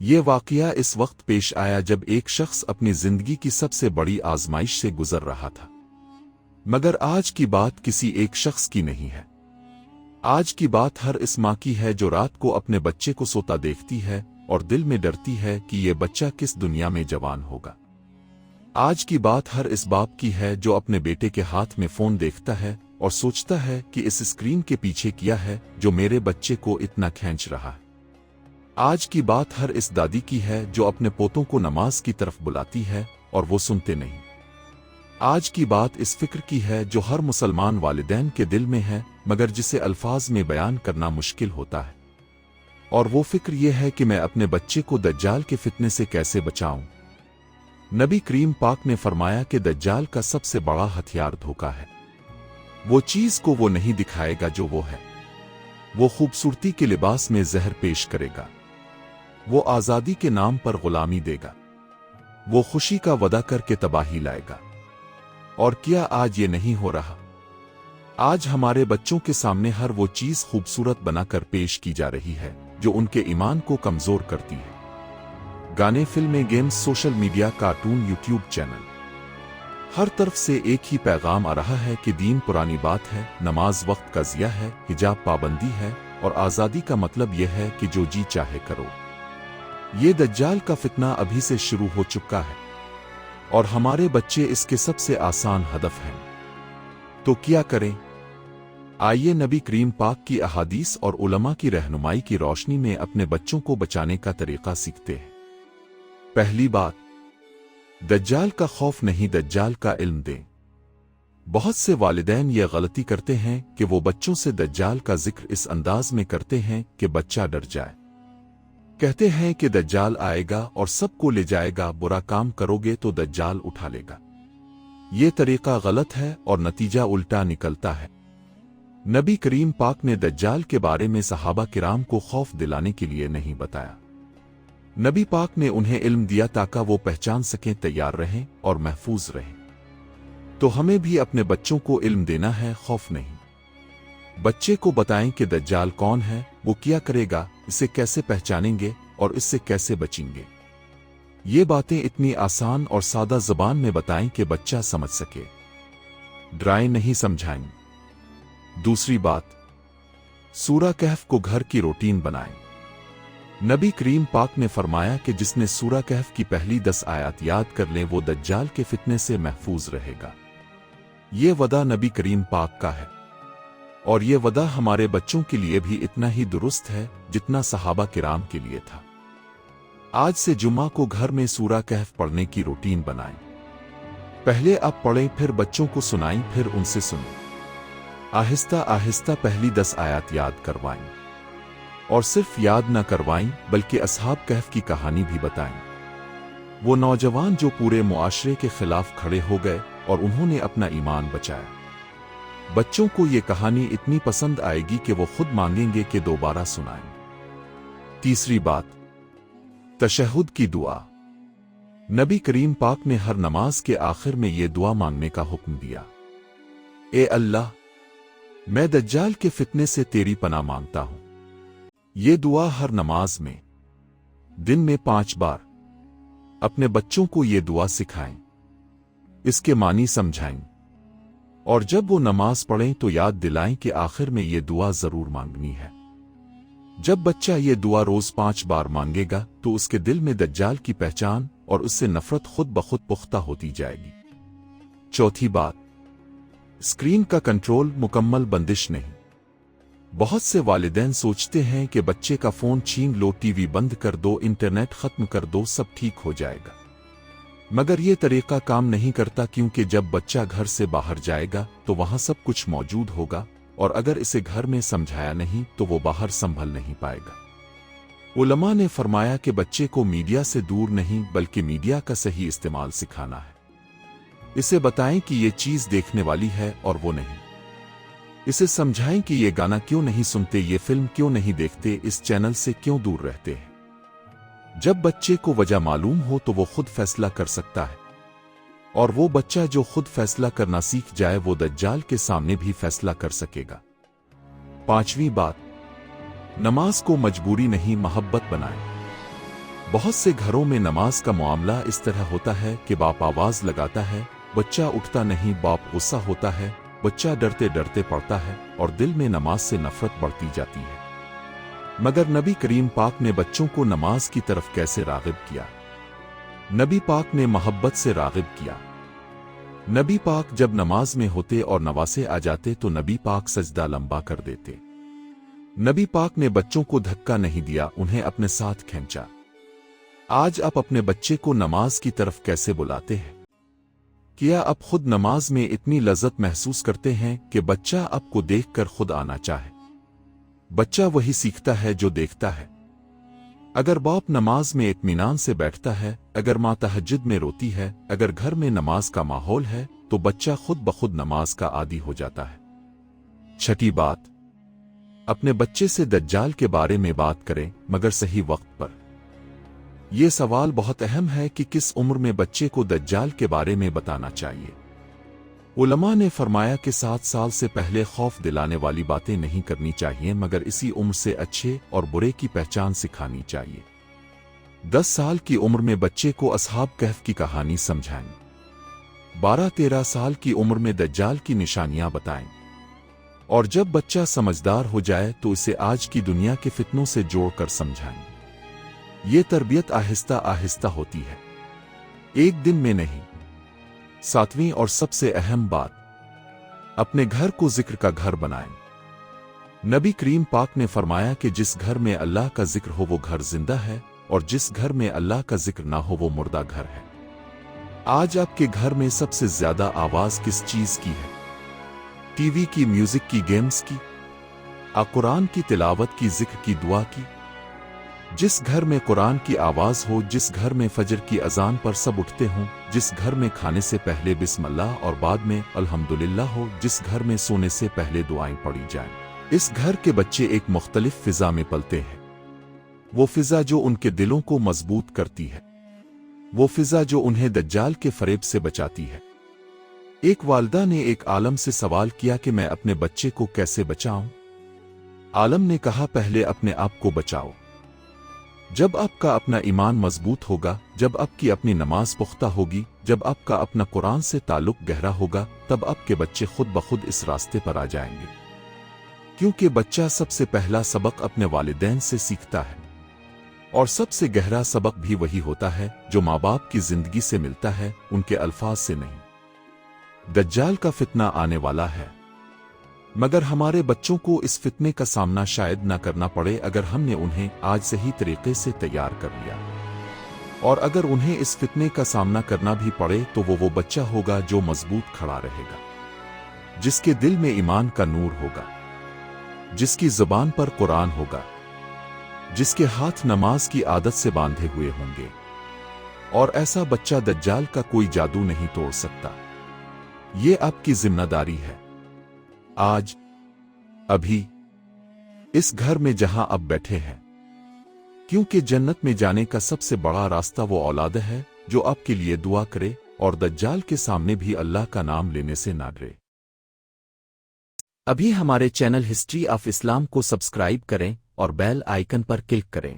یہ واقعہ اس وقت پیش آیا جب ایک شخص اپنی زندگی کی سب سے بڑی آزمائش سے گزر رہا تھا۔ مگر آج کی بات کسی ایک شخص کی نہیں ہے۔ آج کی بات ہر اس ماں کی ہے جو رات کو اپنے بچے کو سوتا دیکھتی ہے اور دل میں ڈرتی ہے کہ یہ بچہ کس دنیا میں جوان ہوگا۔ آج کی بات ہر اس باپ کی ہے جو اپنے بیٹے کے ہاتھ میں فون دیکھتا ہے اور سوچتا ہے کہ اس اسکرین کے پیچھے کیا ہے جو میرے بچے کو اتنا کھینچ رہا ہے۔ آج کی بات ہر اس دادی کی ہے جو اپنے پوتوں کو نماز کی طرف بلاتی ہے اور وہ سنتے نہیں۔ آج کی بات اس فکر کی ہے جو ہر مسلمان والدین کے دل میں ہے مگر جسے الفاظ میں بیان کرنا مشکل ہوتا ہے، اور وہ فکر یہ ہے کہ میں اپنے بچے کو دجال کے فتنے سے کیسے بچاؤں۔ نبی کریم پاک نے فرمایا کہ دجال کا سب سے بڑا ہتھیار دھوکہ ہے۔ وہ چیز کو وہ نہیں دکھائے گا جو وہ ہے۔ وہ خوبصورتی کے لباس میں زہر پیش کرے گا۔ وہ آزادی کے نام پر غلامی دے گا۔ وہ خوشی کا وعدہ کر کے تباہی لائے گا۔ اور کیا آج یہ نہیں ہو رہا؟ آج ہمارے بچوں کے سامنے ہر وہ چیز خوبصورت بنا کر پیش کی جا رہی ہے جو ان کے ایمان کو کمزور کرتی ہے۔ گانے، فلمیں، games, social media, cartoon, YouTube channel, ہر طرف سے ایک ہی پیغام آ رہا ہے کہ دین پرانی بات ہے، نماز وقت کا ضیاع ہے، حجاب پابندی ہے اور آزادی کا مطلب یہ ہے کہ جو جی چاہے کرو۔ یہ دجال کا فتنہ ابھی سے شروع ہو چکا ہے اور ہمارے بچے اس کے سب سے آسان ہدف ہیں۔ تو کیا کریں؟ آئیے نبی کریم پاک کی احادیث اور علماء کی رہنمائی کی روشنی میں اپنے بچوں کو بچانے کا طریقہ سیکھتے ہیں۔ پہلی بات، دجال کا خوف نہیں، دجال کا علم دیں۔ بہت سے والدین یہ غلطی کرتے ہیں کہ وہ بچوں سے دجال کا ذکر اس انداز میں کرتے ہیں کہ بچہ ڈر جائے۔ کہتے ہیں کہ دجال آئے گا اور سب کو لے جائے گا، برا کام کرو گے تو دجال اٹھا لے گا۔ یہ طریقہ غلط ہے اور نتیجہ الٹا نکلتا ہے۔ نبی کریم پاک نے دجال کے بارے میں صحابہ کرام کو خوف دلانے کے لیے نہیں بتایا۔ نبی پاک نے انہیں علم دیا تاکہ وہ پہچان سکیں، تیار رہیں اور محفوظ رہیں۔ تو ہمیں بھی اپنے بچوں کو علم دینا ہے، خوف نہیں۔ بچے کو بتائیں کہ دجال کون ہے، وہ کیا کرے گا، اسے کیسے پہچانیں گے اور اس سے کیسے بچیں گے۔ یہ باتیں اتنی آسان اور سادہ زبان میں بتائیں کہ بچہ سمجھ سکے، ڈرائیں نہیں، سمجھائیں۔ دوسری بات، سورہ کہف کو گھر کی روٹین بنائیں۔ نبی کریم پاک نے فرمایا کہ جس نے سورہ کہف کی پہلی 10 آیات یاد کر لیں وہ دجال کے فتنے سے محفوظ رہے گا۔ یہ وعدہ نبی کریم پاک کا ہے، اور یہ وعدہ ہمارے بچوں کے لیے بھی اتنا ہی درست ہے جتنا صحابہ کرام کے لیے تھا۔ آج سے جمعہ کو گھر میں سورہ کہف پڑھنے کی روٹین بنائیں۔ پہلے آپ پڑھیں، پھر بچوں کو سنائیں، پھر ان سے سنیں۔ آہستہ آہستہ پہلی 10 آیات یاد کروائیں، اور صرف یاد نہ کروائیں بلکہ اصحاب کہف کی کہانی بھی بتائیں۔ وہ نوجوان جو پورے معاشرے کے خلاف کھڑے ہو گئے اور انہوں نے اپنا ایمان بچایا۔ بچوں کو یہ کہانی اتنی پسند آئے گی کہ وہ خود مانگیں گے کہ دوبارہ سنائیں۔ تیسری بات، تشہد کی دعا۔ نبی کریم پاک نے ہر نماز کے آخر میں یہ دعا مانگنے کا حکم دیا۔ اے اللہ، میں دجال کے فتنے سے تیری پناہ مانگتا ہوں۔ یہ دعا ہر نماز میں دن میں 5 بار۔ اپنے بچوں کو یہ دعا سکھائیں، اس کے معنی سمجھائیں، اور جب وہ نماز پڑھیں تو یاد دلائیں کہ آخر میں یہ دعا ضرور مانگنی ہے۔ جب بچہ یہ دعا روز 5 بار مانگے گا تو اس کے دل میں دجال کی پہچان اور اس سے نفرت خود بخود پختہ ہوتی جائے گی۔ چوتھی بات، اسکرین کا کنٹرول، مکمل بندش نہیں۔ بہت سے والدین سوچتے ہیں کہ بچے کا فون چھین لو، ٹی وی بند کر دو، انٹرنیٹ ختم کر دو، سب ٹھیک ہو جائے گا۔ مگر یہ طریقہ کام نہیں کرتا، کیونکہ جب بچہ گھر سے باہر جائے گا تو وہاں سب کچھ موجود ہوگا، اور اگر اسے گھر میں سمجھایا نہیں تو وہ باہر سنبھل نہیں پائے گا۔ علماء نے فرمایا کہ بچے کو میڈیا سے دور نہیں بلکہ میڈیا کا صحیح استعمال سکھانا ہے۔ اسے بتائیں کہ یہ چیز دیکھنے والی ہے اور وہ نہیں۔ اسے سمجھائیں کہ یہ گانا کیوں نہیں سنتے، یہ فلم کیوں نہیں دیکھتے، اس چینل سے کیوں دور رہتے ہیں۔ جب بچے کو وجہ معلوم ہو تو وہ خود فیصلہ کر سکتا ہے، اور وہ بچہ جو خود فیصلہ کرنا سیکھ جائے وہ دجال کے سامنے بھی فیصلہ کر سکے گا۔ پانچویں بات، نماز کو مجبوری نہیں، محبت بنائیں۔ بہت سے گھروں میں نماز کا معاملہ اس طرح ہوتا ہے کہ باپ آواز لگاتا ہے، بچہ اٹھتا نہیں، باپ غصہ ہوتا ہے، بچہ ڈرتے ڈرتے پڑتا ہے اور دل میں نماز سے نفرت بڑھتی جاتی ہے۔ مگر نبی کریم پاک نے بچوں کو نماز کی طرف کیسے راغب کیا؟ نبی پاک نے محبت سے راغب کیا۔ نبی پاک جب نماز میں ہوتے اور نواسے آ جاتے تو نبی پاک سجدہ لمبا کر دیتے۔ نبی پاک نے بچوں کو دھکا نہیں دیا، انہیں اپنے ساتھ کھینچا۔ آج آپ اپنے بچے کو نماز کی طرف کیسے بلاتے ہیں؟ کیا آپ خود نماز میں اتنی لذت محسوس کرتے ہیں کہ بچہ آپ کو دیکھ کر خود آنا چاہے؟ بچہ وہی سیکھتا ہے جو دیکھتا ہے۔ اگر باپ نماز میں اطمینان سے بیٹھتا ہے، اگر ماں تہجد میں روتی ہے، اگر گھر میں نماز کا ماحول ہے تو بچہ خود بخود نماز کا عادی ہو جاتا ہے۔ چھٹی بات، اپنے بچے سے دجال کے بارے میں بات کریں مگر صحیح وقت پر۔ یہ سوال بہت اہم ہے کہ کس عمر میں بچے کو دجال کے بارے میں بتانا چاہیے۔ علماء نے فرمایا کہ 7 سال سے پہلے خوف دلانے والی باتیں نہیں کرنی چاہیے، مگر اسی عمر سے اچھے اور برے کی پہچان سکھانی چاہیے۔ 10 سال کی عمر میں بچے کو اصحاب کہف کی کہانی سمجھائیں۔ 12-13 سال کی عمر میں دجال کی نشانیاں بتائیں۔ اور جب بچہ سمجھدار ہو جائے تو اسے آج کی دنیا کے فتنوں سے جوڑ کر سمجھائیں۔ یہ تربیت آہستہ آہستہ ہوتی ہے، ایک دن میں نہیں۔ 7ویں اور سب سے اہم بات، اپنے گھر کو ذکر کا گھر بنائیں۔ نبی کریم پاک نے فرمایا کہ جس گھر میں اللہ کا ذکر ہو وہ گھر زندہ ہے، اور جس گھر میں اللہ کا ذکر نہ ہو وہ مردہ گھر ہے۔ آج آپ کے گھر میں سب سے زیادہ آواز کس چیز کی ہے؟ ٹی وی کی، میوزک کی، گیمز کی، قرآن کی تلاوت کی، ذکر کی، دعا کی؟ جس گھر میں قرآن کی آواز ہو، جس گھر میں فجر کی اذان پر سب اٹھتے ہوں، جس گھر میں کھانے سے پہلے بسم اللہ اور بعد میں الحمدللہ ہو، جس گھر میں سونے سے پہلے دعائیں پڑھی جائیں، اس گھر کے بچے ایک مختلف فضا میں پلتے ہیں۔ وہ فضا جو ان کے دلوں کو مضبوط کرتی ہے، وہ فضا جو انہیں دجال کے فریب سے بچاتی ہے۔ ایک والدہ نے ایک عالم سے سوال کیا کہ میں اپنے بچے کو کیسے بچاؤں؟ عالم نے کہا پہلے اپنے آپ کو بچاؤ۔ جب آپ کا اپنا ایمان مضبوط ہوگا، جب آپ کی اپنی نماز پختہ ہوگی، جب آپ کا اپنا قرآن سے تعلق گہرا ہوگا، تب آپ کے بچے خود بخود اس راستے پر آ جائیں گے۔ کیونکہ بچہ سب سے پہلا سبق اپنے والدین سے سیکھتا ہے، اور سب سے گہرا سبق بھی وہی ہوتا ہے جو ماں باپ کی زندگی سے ملتا ہے، ان کے الفاظ سے نہیں۔ دجال کا فتنہ آنے والا ہے، مگر ہمارے بچوں کو اس فتنے کا سامنا شاید نہ کرنا پڑے اگر ہم نے انہیں آج صحیح طریقے سے تیار کر لیا۔ اور اگر انہیں اس فتنے کا سامنا کرنا بھی پڑے تو وہ بچہ ہوگا جو مضبوط کھڑا رہے گا، جس کے دل میں ایمان کا نور ہوگا، جس کی زبان پر قرآن ہوگا، جس کے ہاتھ نماز کی عادت سے باندھے ہوئے ہوں گے۔ اور ایسا بچہ دجال کا کوئی جادو نہیں توڑ سکتا۔ یہ آپ کی ذمہ داری ہے، آج، ابھی، اس گھر میں جہاں اب بیٹھے ہیں، کیونکہ جنت میں جانے کا سب سے بڑا راستہ وہ اولاد ہے جو آپ کے لیے دعا کرے اور دجال کے سامنے بھی اللہ کا نام لینے سے نہ ڈرے۔ ابھی ہمارے چینل ہسٹری آف اسلام کو سبسکرائب کریں اور بیل آئیکن پر کلک کریں۔